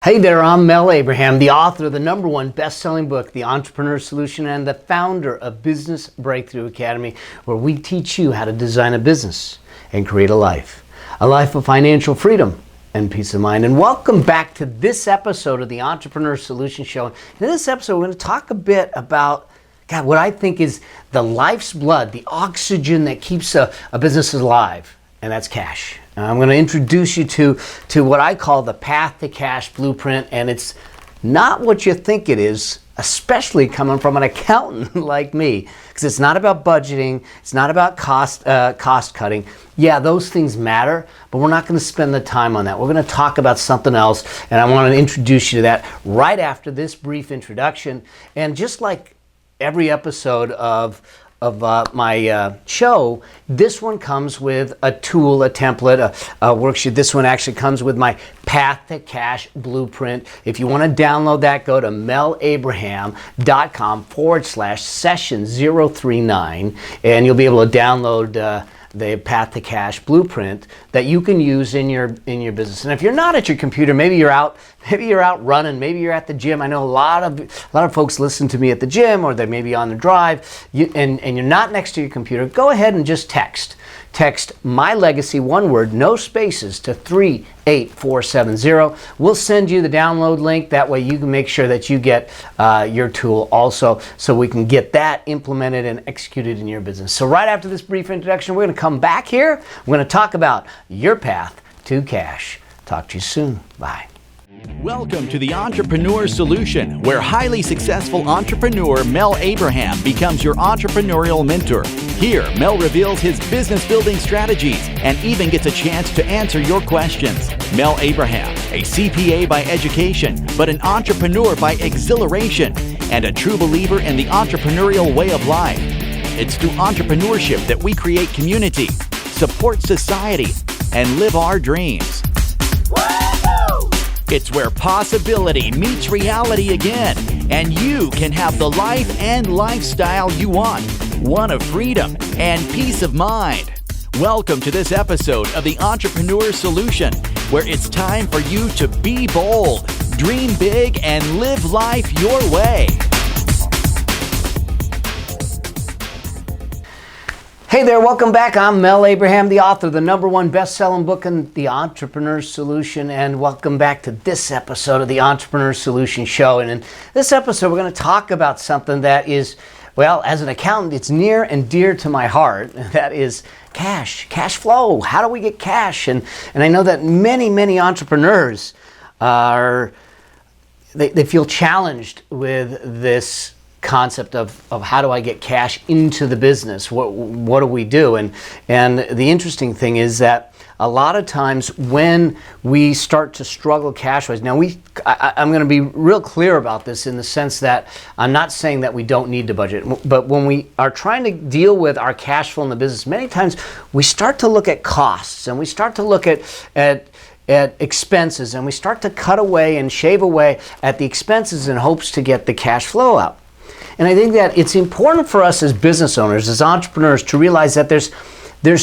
Hey there, I'm Mel Abraham, the author of the #1 best-selling book, The Entrepreneur Solution, and the founder of Business Breakthrough Academy, where we teach you how to design a business and create a life of financial freedom and peace of mind. And welcome back to this episode of the Entrepreneur Solution Show. In this episode, we're going to talk a bit about what I think is the life's blood, the oxygen that keeps a business alive, and that's cash. I'm going to introduce you to what I call the path to cash blueprint, and it's not what you think it is, especially coming from an accountant like me, because it's not about budgeting, it's not about cost cutting. Yeah, those things matter, but we're not going to spend the time on that. We're going to talk about something else, and I want to introduce you to that right after this brief introduction. And just like every episode of my show, this one comes with a tool, a template, a worksheet. This one actually comes with my Path to Cash blueprint. If you want to download that, go to melabraham.com/session039, and you'll be able to download the Path to Cash blueprint that you can use in your business. And if you're not at your computer, maybe you're out running, maybe you're at the gym. I know a lot of folks listen to me at the gym, or they may be on the drive, and you're not next to your computer. Go ahead and just text My Legacy, one word, no spaces, to 38470. We'll send you the download link. That way you can make sure that you get your tool also, so we can get that implemented and executed in your business. So right after this brief introduction, we're going to come back here. We're going to talk about your path to cash. Talk to you soon. Bye. Welcome to the Entrepreneur Solution, where highly successful entrepreneur Mel Abraham becomes your entrepreneurial mentor. Here, Mel reveals his business building strategies and even gets a chance to answer your questions. Mel Abraham, a CPA by education, but an entrepreneur by exhilaration, and a true believer in the entrepreneurial way of life. It's through entrepreneurship that we create community, support society, and live our dreams. It's where possibility meets reality again, and you can have the life and lifestyle you want, one of freedom and peace of mind. Welcome to this episode of the Entrepreneur Solution, where it's time for you to be bold, dream big, and live life your way. Hey there, welcome back. I'm Mel Abraham, the author of the #1 best-selling book, and The Entrepreneur Solution, and welcome back to this episode of the Entrepreneur Solution Show. And in this episode, we're going to talk about something that is, well, as an accountant, it's near and dear to my heart. That is cash flow. How do we get cash? And I know that many entrepreneurs they feel challenged with this concept of how do I get cash into the business? What do we do? And the interesting thing is that a lot of times when we start to struggle cash-wise, now I'm going to be real clear about this in the sense that I'm not saying that we don't need to budget, but when we are trying to deal with our cash flow in the business, many times we start to look at costs, and we start to look at expenses, and we start to cut away and shave away at the expenses in hopes to get the cash flow out. And I think that it's important for us as business owners, as entrepreneurs, to realize that there's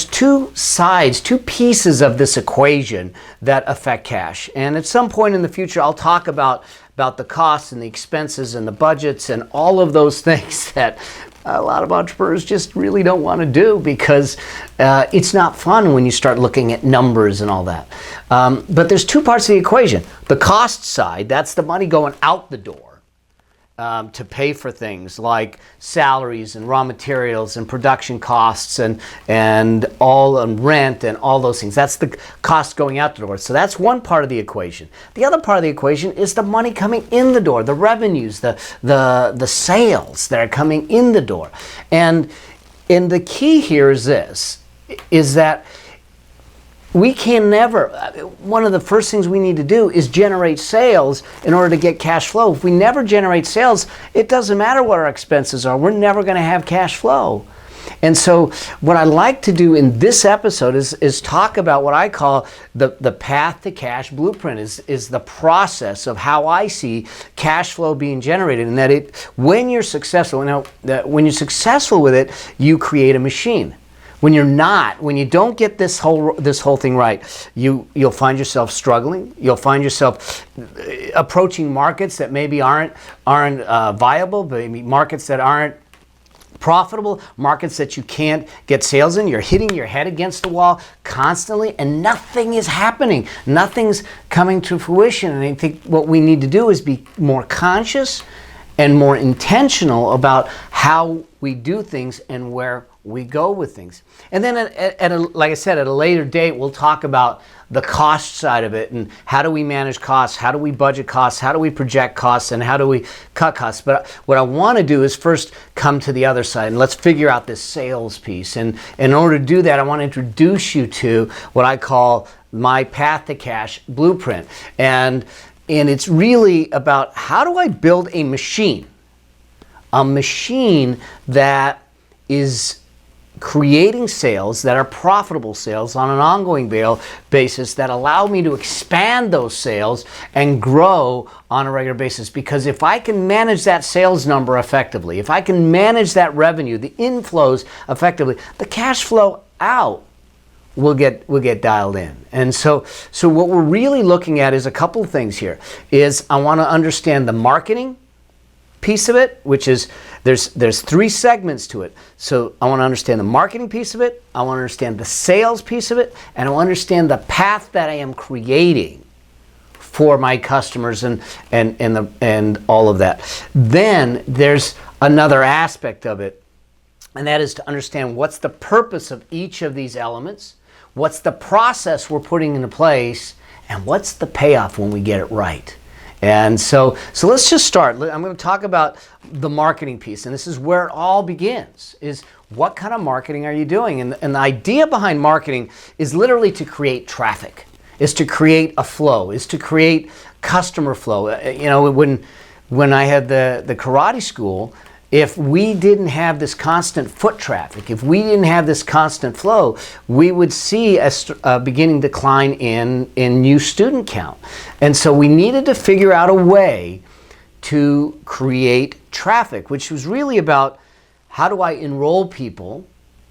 two sides, two pieces of this equation that affect cash. And at some point in the future, I'll talk about the costs and the expenses and the budgets and all of those things that a lot of entrepreneurs just really don't want to do, because it's not fun when you start looking at numbers and all that. But there's two parts of the equation. The cost side, that's the money going out the door to pay for things like salaries and raw materials and production costs and rent and all those things. That's the cost going out the door. So that's one part of the equation. The other part of the equation is the money coming in the door, the revenues, the sales that are coming in the door. And the key here is this, is that we can never, one of the first things we need to do is generate sales in order to get cash flow. If we never generate sales, it doesn't matter what our expenses are. We're never going to have cash flow. And so what I like to do in this episode is talk about what I call the path to cash blueprint, is the process of how I see cash flow being generated. And that when you're successful, when you're successful with it, you create a machine. When you're not, when you don't get this whole thing right, you'll find yourself struggling. You'll find yourself approaching markets that maybe aren't viable, but maybe markets that aren't profitable, markets that you can't get sales in. You're hitting your head against the wall constantly and nothing is happening. Nothing's coming to fruition. And I think what we need to do is be more conscious and more intentional about how we do things and where we go with things. And then like I said, at a later date, we'll talk about the cost side of it and how do we manage costs, how do we budget costs, how do we project costs, and how do we cut costs. But what I want to do is first come to the other side and let's figure out this sales piece. And in order to do that, I want to introduce you to what I call my Path to Cash blueprint. And it's really about how do I build a machine that is creating sales that are profitable sales on an ongoing basis that allow me to expand those sales and grow on a regular basis. Because if I can manage that sales number effectively, if I can manage that revenue, the inflows effectively, the cash flow out will get dialed in. And so what we're really looking at is a couple of things here. Is I want to understand the marketing piece of it, which is there's three segments to it. So I want to understand the marketing piece of it, I want to understand the sales piece of it, and I want to understand the path that I am creating for my customers and all of that. Then there's another aspect of it, and that is to understand what's the purpose of each of these elements, what's the process we're putting into place, and what's the payoff when we get it right. And so let's just start. I'm going to talk about the marketing piece, and this is where it all begins, is what kind of marketing are you doing? And the idea behind marketing is literally to create traffic, is to create a flow, is to create customer flow. You know, when I had the karate school, if we didn't have this constant foot traffic, if we didn't have this constant flow, we would see a beginning decline in new student count. And so we needed to figure out a way to create traffic, which was really about how do I enroll people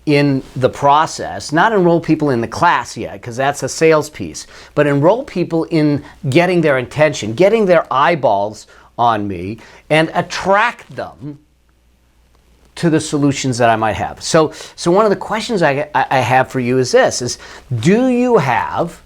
in the process, not enroll people in the class yet, because that's a sales piece, but enroll people in getting their attention, getting their eyeballs on me, and attract them to the solutions that I might have. So one of the questions I have for you is this, is do you have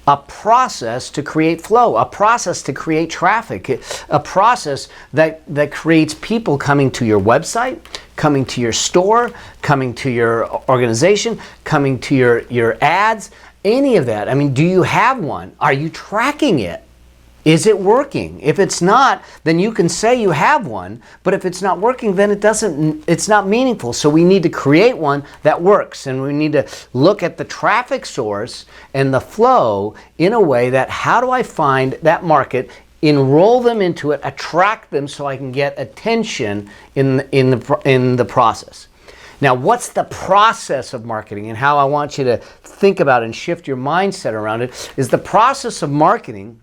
a process to create flow, a process to create traffic, a process that creates people coming to your website, coming to your store, coming to your organization, coming to your ads, any of that? I mean, do you have one? Are you tracking it? Is it working? If it's not, then you can say you have one, but if it's not working, then it's not meaningful. So we need to create one that works, and we need to look at the traffic source and the flow in a way that how do I find that market, enroll them into it, attract them so I can get attention in the process. Now, what's the process of marketing, and how I want you to think about and shift your mindset around it is the process of marketing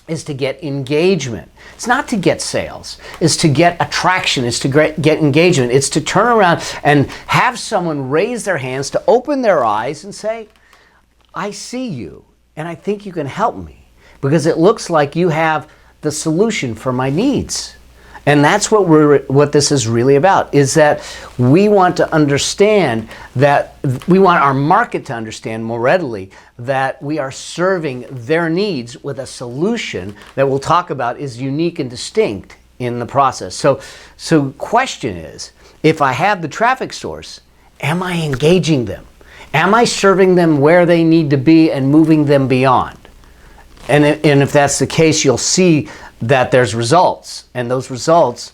is to get engagement. It's not to get sales. It's to get attraction. It's to get engagement. It's to turn around and have someone raise their hands, to open their eyes and say, I see you and I think you can help me because it looks like you have the solution for my needs. And that's what this is really about, is that we want to understand that we want our market to understand more readily that we are serving their needs with a solution that we'll talk about is unique and distinct in the process. So question is, if I have the traffic source, am I engaging them? Am I serving them where they need to be and moving them beyond? And if that's the case, you'll see that there's results, and those results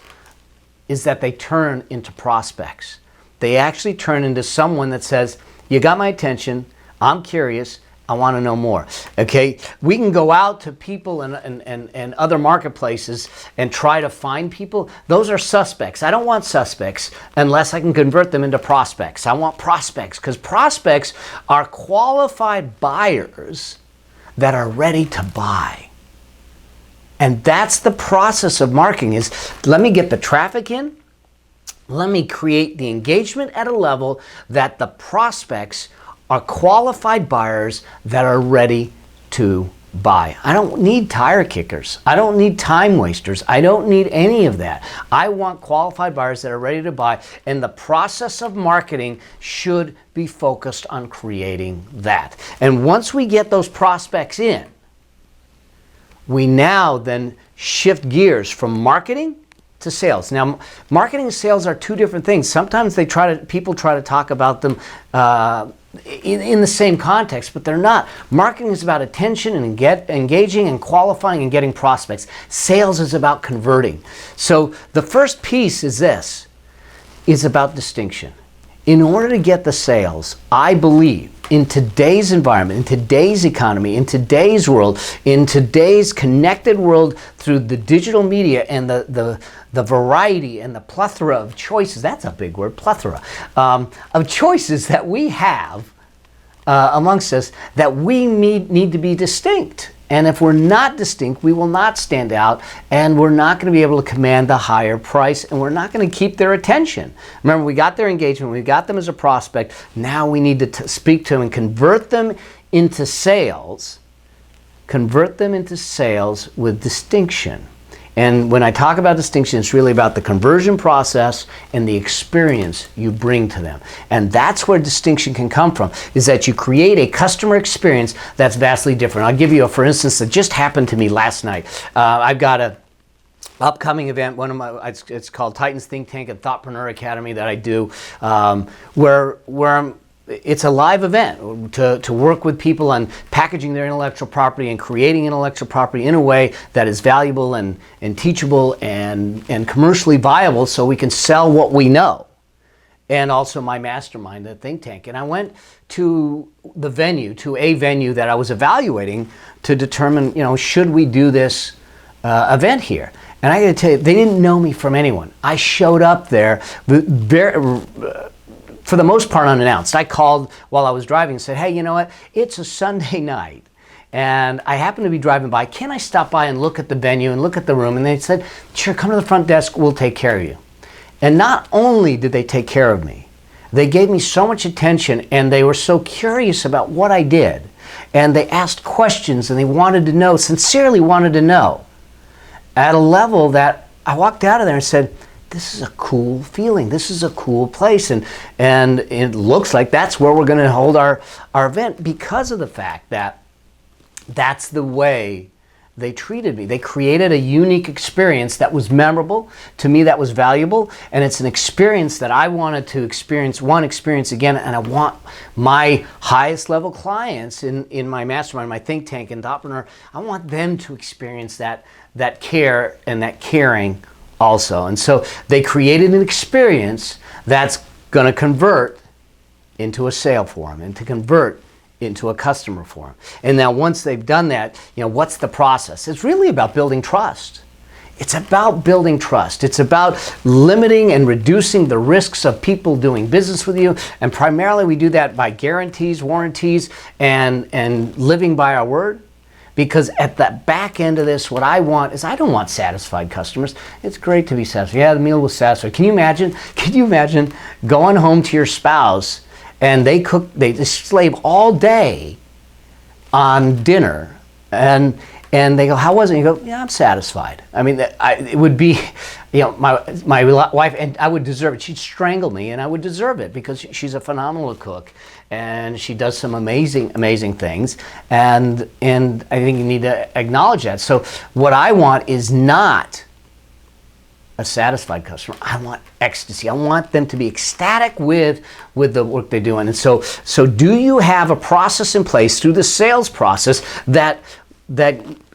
is that they turn into prospects. They actually turn into someone that says, you got my attention, I'm curious, I want to know more. Okay, we can go out to people and other marketplaces and try to find people. Those are suspects. I don't want suspects unless I can convert them into prospects. I want prospects, because prospects are qualified buyers that are ready to buy. And that's the process of marketing, is let me get the traffic in, let me create the engagement at a level that the prospects are qualified buyers that are ready to buy. I don't need tire kickers. I don't need time wasters. I don't need any of that. I want qualified buyers that are ready to buy, and the process of marketing should be focused on creating that. And once we get those prospects in, we now then shift gears from marketing to sales. Now, marketing and sales are two different things. Sometimes people try to talk about them in the same context, but they're not. Marketing is about attention and engaging and qualifying and getting prospects. Sales is about converting. So the first piece is about distinction. In order to get the sales, I believe in today's environment, in today's economy, in today's world, in today's connected world through the digital media and the variety and the plethora of choices, that's a big word, plethora, of choices that we have amongst us, that we need to be distinct. And if we're not distinct, we will not stand out, and we're not going to be able to command the higher price, and we're not going to keep their attention. Remember, we got their engagement, we got them as a prospect. Now we need to speak to them and convert them into sales. Convert them into sales with distinction. And when I talk about distinction, it's really about the conversion process and the experience you bring to them. And that's where distinction can come from, is that you create a customer experience that's vastly different. I'll give you for instance, that just happened to me last night. I've got a upcoming event, it's called Titans Think Tank and Thoughtpreneur Academy that I do, where it's a live event to work with people on packaging their intellectual property and creating intellectual property in a way that is valuable and teachable and commercially viable, so we can sell what we know. And also my mastermind, the think tank. And I went to a venue that I was evaluating to determine, should we do this event here? And I got to tell you, they didn't know me from anyone. I showed up there for the most part unannounced. I called while I was driving and said, hey, you know what? It's a Sunday night, and I happen to be driving by. Can I stop by and look at the venue and look at the room? And they said, sure, come to the front desk. We'll take care of you. And not only did they take care of me, they gave me so much attention, and they were so curious about what I did. And they asked questions, and they wanted to know, sincerely wanted to know, at a level that I walked out of there and said, this is a cool feeling. This is a cool place. And it looks like that's where we're going to hold our event, because of the fact that that's the way they treated me. They created a unique experience that was memorable. To me, that was valuable. And it's an experience that I wanted to experience again. And I want my highest level clients in my mastermind, my think tank and Thoughtpreneur, I want them to experience that care and that caring also. And so they created an experience that's going to convert into a sale for them and to convert into a customer for them. And now once they've done that, what's the process? It's really about building trust. It's about building trust. It's about limiting and reducing the risks of people doing business with you. And primarily we do that by guarantees, warranties, and living by our word. Because at the back end of this, what I want is, I don't want satisfied customers. It's great to be satisfied. Yeah, the meal was satisfied. Can you imagine going home to your spouse and they just slave all day on dinner, and they go, how was it? And you go, yeah, I'm satisfied. I mean, it would be, my wife, and I would deserve it. She'd strangle me, and I would deserve it, because she's a phenomenal cook, and she does some amazing, amazing things, and I think you need to acknowledge that. So what I want is not a satisfied customer. I want ecstasy. I want them to be ecstatic with the work they're doing. And so do you have a process in place through the sales process that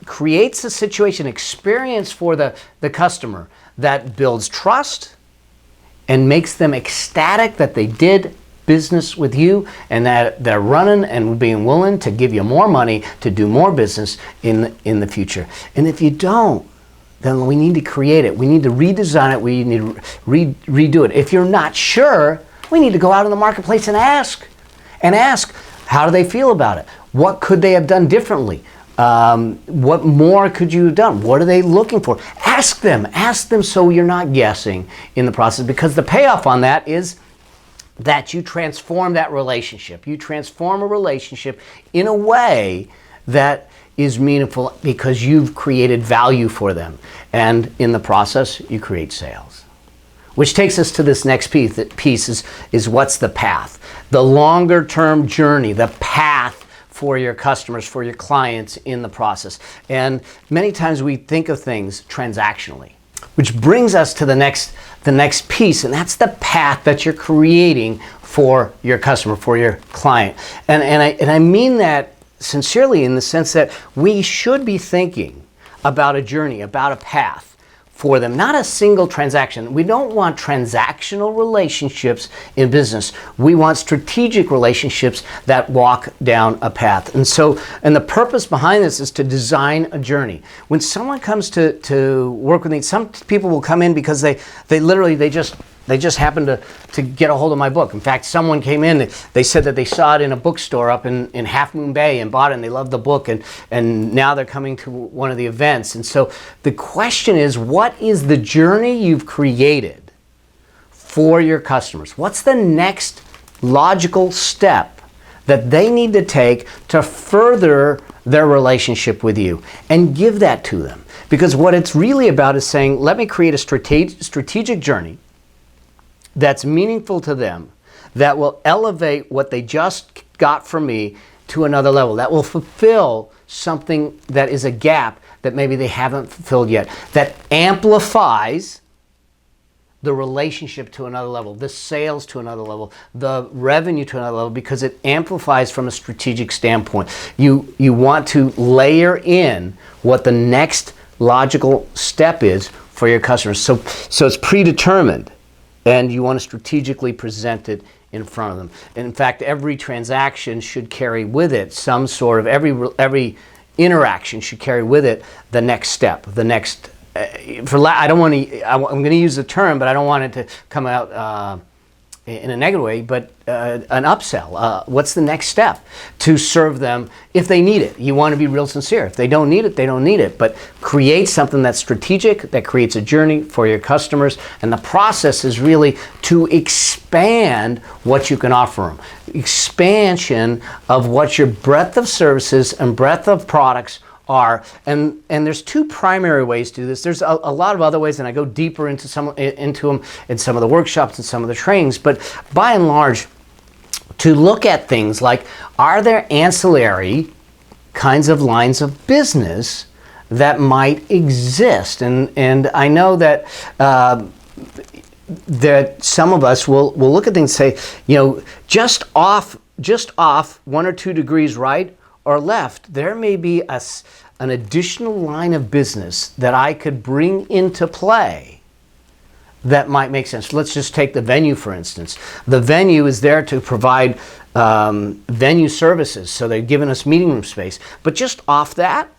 creates a situation, experience for the customer, that builds trust and makes them ecstatic that they did business with you, and that they're running and being willing to give you more money to do more business in the future? And if you don't, then we need to create it. We need to redesign it. We need to redo it. If you're not sure, we need to go out in the marketplace and ask. How do they feel about it? What could they have done differently? What more could you have done? What are they looking for? Ask them so you're not guessing in the process, because the payoff on that is that you transform that relationship. You transform a relationship in a way that is meaningful because you've created value for them. And in the process, you create sales. Which takes us to this next piece. That piece is what's the path? The longer term journey, the path for your customers, for your clients in the process. And many times we think of things transactionally, which brings us to the next piece, and that's the path that you're creating for your customer, for your client. And I mean that sincerely in the sense that we should be thinking about a journey, about a path for them, not a single transaction. We don't want transactional relationships in business. We want strategic relationships that walk down a path. And the purpose behind this is to design a journey. When someone comes to work with me, some people will come in because they just happen to get a hold of my book. In fact, someone came in, they said that they saw it in a bookstore up in Half Moon Bay and bought it, and they loved the book, and now they're coming to one of the events. And so the question is, what is the journey you've created for your customers? What's the next logical step that they need to take to further their relationship with you? And give that to them. Because what it's really about is saying, let me create a strategic journey that's meaningful to them, that will elevate what they just got from me to another level, that will fulfill something that is a gap that maybe they haven't fulfilled yet, that amplifies the relationship to another level, the sales to another level, the revenue to another level, because it amplifies from a strategic standpoint. You want to layer in what the next logical step is for your customers. So it's predetermined. And you want to strategically present it in front of them. And in fact, every transaction should carry with it some sort of, every interaction should carry with it the next step, the next, I'm going to use the term, but I don't want it to come out in a negative way, but an upsell. What's the next step to serve them if they need it? You want to be real sincere. If they don't need it, they don't need it. But create something that's strategic, that creates a journey for your customers. And the process is really to expand what you can offer them. Expansion of what your breadth of services and breadth of products are, and there's two primary ways to do this. There's a lot of other ways, and I go deeper into them in some of the workshops and some of the trainings, but by and large, to look at things like, are there ancillary kinds of lines of business that might exist? And I know that that some of us will look at things and say, just off 1 or 2 degrees right or left, there may be an additional line of business that I could bring into play that might make sense. Let's just take the venue, for instance. The venue is there to provide venue services, so they're giving us meeting room space. But just off that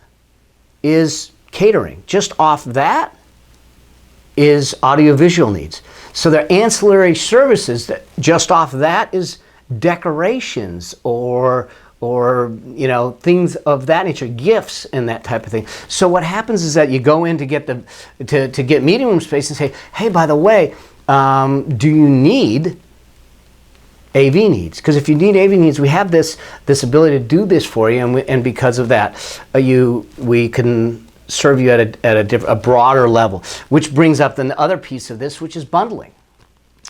is catering. Just off that is audiovisual needs. So they're ancillary services that just off that is decorations or things of that nature, gifts and that type of thing. So what happens is that you go in to get to get meeting room space and say, hey, by the way, do you need AV needs? Because if you need AV needs, we have this ability to do this for you, and because of that, we can serve you at a broader level. Which brings up the other piece of this, which is bundling.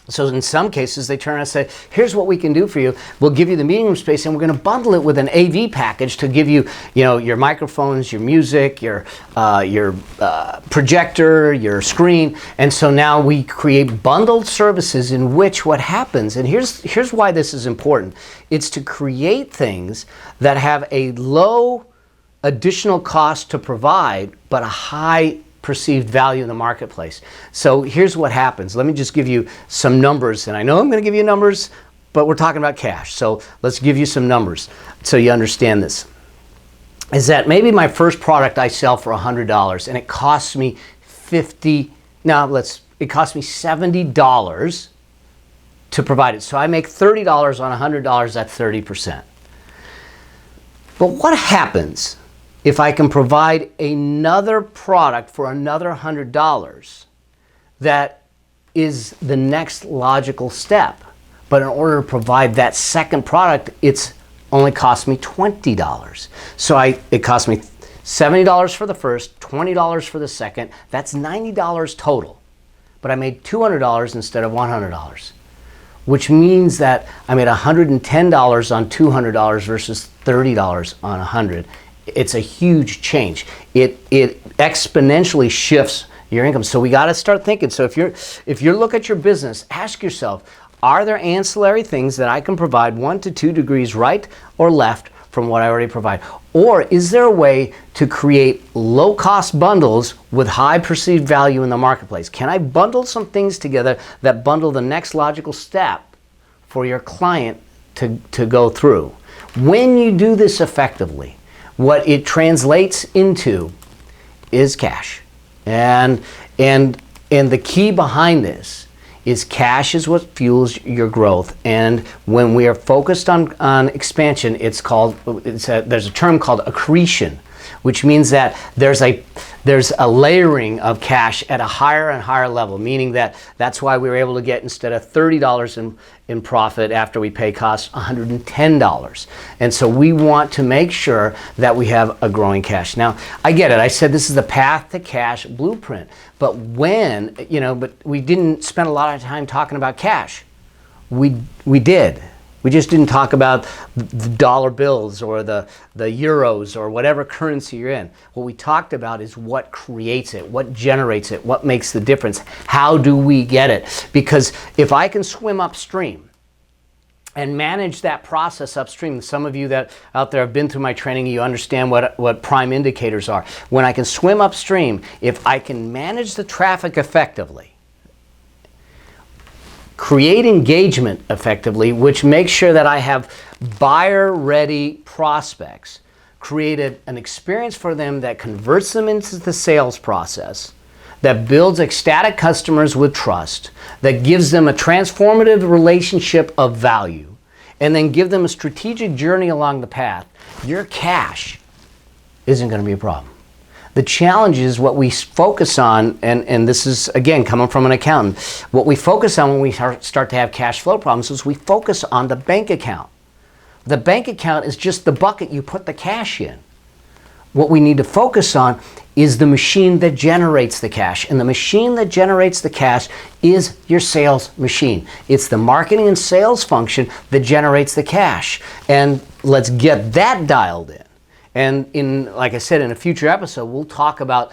So in some cases, they turn and say, here's what we can do for you. We'll give you the meeting room space, and we're going to bundle it with an AV package to give you, your microphones, your music, your projector, your screen. And so now we create bundled services in which what happens, and here's why this is important. It's to create things that have a low additional cost to provide, but a high perceived value in the marketplace. So here's what happens. Let me just give you some numbers, and I know I'm going to give you numbers, but we're talking about cash. So let's give you some numbers so you understand this. Is that maybe my first product I sell for $100 and it costs me it costs me $70 to provide it. So I make $30 on $100, that's 30%. But what happens if I can provide another product for another $100 that is the next logical step? But in order to provide that second product, it's only cost me $20. So it cost me $70 for the first, $20 for the second. That's $90 total. But I made $200 instead of $100, which means that I made $110 on $200 versus $30 on $100. It's a huge change. It exponentially shifts your income. So we got to start thinking. So if you look at your business, ask yourself, are there ancillary things that I can provide 1 to 2 degrees right or left from what I already provide? Or is there a way to create low-cost bundles with high perceived value in the marketplace? Can I bundle some things together that bundle the next logical step for your client to go through? When you do this effectively, what it translates into is cash. And the key behind this is cash is what fuels your growth. And when we are focused on expansion, there's a term called accretion, which means that there's a layering of cash at a higher and higher level, meaning that's why we were able to get, instead of $30 in profit after we pay costs, $110. And so we want to make sure that we have a growing cash. Now, I get it. I said this is the path to cash blueprint. But but we didn't spend a lot of time talking about cash. We did. We just didn't talk about the dollar bills or the euros or whatever currency you're in. What we talked about is what creates it, what generates it, what makes the difference. How do we get it? Because if I can swim upstream and manage that process upstream, some of you that out there have been through my training, you understand what prime indicators are. When I can swim upstream, if I can manage the traffic effectively, create engagement effectively, which makes sure that I have buyer-ready prospects, created an experience for them that converts them into the sales process, that builds ecstatic customers with trust, that gives them a transformative relationship of value, and then give them a strategic journey along the path, your cash isn't going to be a problem. The challenge is what we focus on, and this is, again, coming from an accountant, what we focus on when we start to have cash flow problems is we focus on the bank account. The bank account is just the bucket you put the cash in. What we need to focus on is the machine that generates the cash. And the machine that generates the cash is your sales machine. It's the marketing and sales function that generates the cash. And let's get that dialed in. And like I said, in a future episode, we'll talk about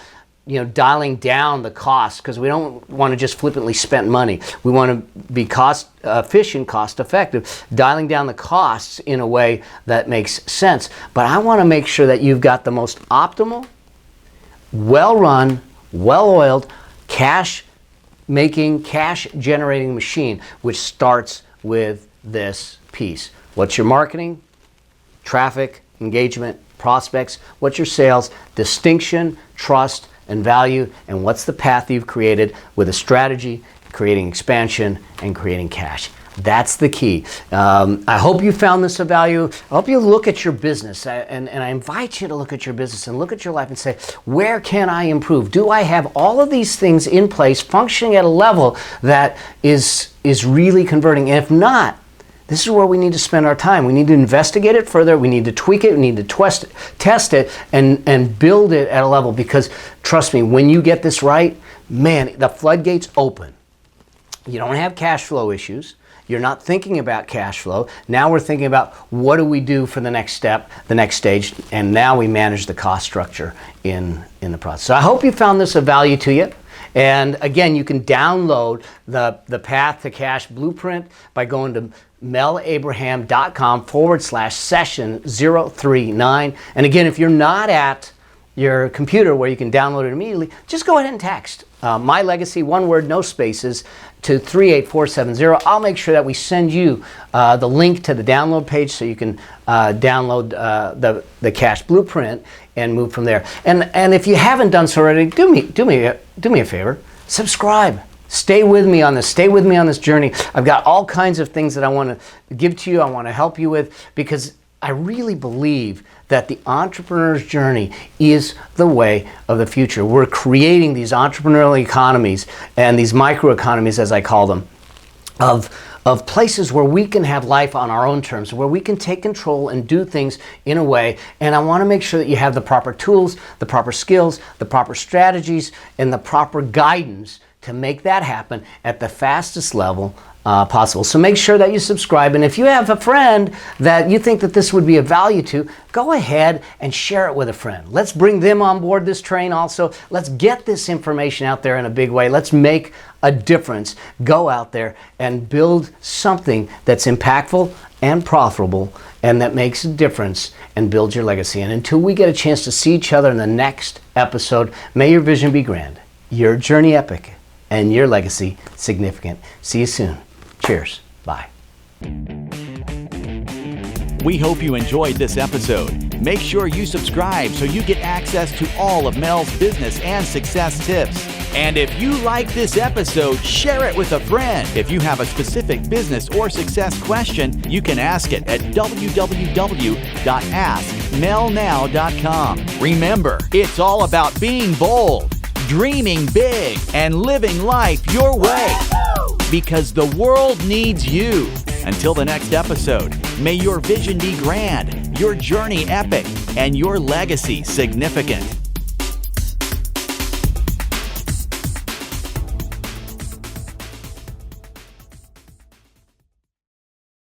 dialing down the cost, because we don't want to just flippantly spend money. We want to be cost efficient, cost effective, dialing down the costs in a way that makes sense. But I want to make sure that you've got the most optimal, well-run, well-oiled, cash-making, cash-generating machine, which starts with this piece. What's your marketing? Traffic, engagement, prospects. What's your sales? Distinction, trust, and value. And what's the path you've created with a strategy, creating expansion, and creating cash? That's the key. I hope you found this of value. I hope you look at your business, and I invite you to look at your business and look at your life and say, where can I improve? Do I have all of these things in place, functioning at a level that is really converting? And if not, this is where we need to spend our time. We need to investigate it further. We need to tweak it. We need to test it and build it at a level, because trust me, when you get this right, man, the floodgates open. You don't have cash flow issues. You're not thinking about cash flow. Now we're thinking about what do we do for the next step, the next stage, and now we manage the cost structure in the process. So I hope you found this of value to you. And again, you can download the Path to Cash Blueprint by going to melabraham.com/session039. And again, if you're not at your computer where you can download it immediately, just go ahead and text My Legacy, one word, no spaces, to 38470. I'll make sure that we send you the link to the download page so you can download the Cash Blueprint and move from there. And if you haven't done so already, do me a favor, subscribe. Stay with me on this. Stay with me on this journey. I've got all kinds of things that I want to give to you. I want to help you with, because I really believe that the entrepreneur's journey is the way of the future. We're creating these entrepreneurial economies and these microeconomies, as I call them, of of places where we can have life on our own terms, where we can take control and do things in a way. And I want to make sure that you have the proper tools, the proper skills, the proper strategies, and the proper guidance to make that happen at the fastest level possible. So make sure that you subscribe, and if you have a friend that you think that this would be of value to, go ahead and share it with a friend. Let's bring them on board this train also. Let's get this information out there in a big way. Let's make a difference. Go out there and build something that's impactful and profitable and that makes a difference and builds your legacy. And until we get a chance to see each other in the next episode, may your vision be grand, your journey epic, and your legacy significant. See you soon. Cheers. Bye. We hope you enjoyed this episode. Make sure you subscribe so you get access to all of Mel's business and success tips. And if you like this episode, share it with a friend. If you have a specific business or success question, you can ask it at www.askmelnow.com. Remember, it's all about being bold, dreaming big, and living life your way. Because the world needs you. Until the next episode, may your vision be grand, your journey epic, and your legacy significant.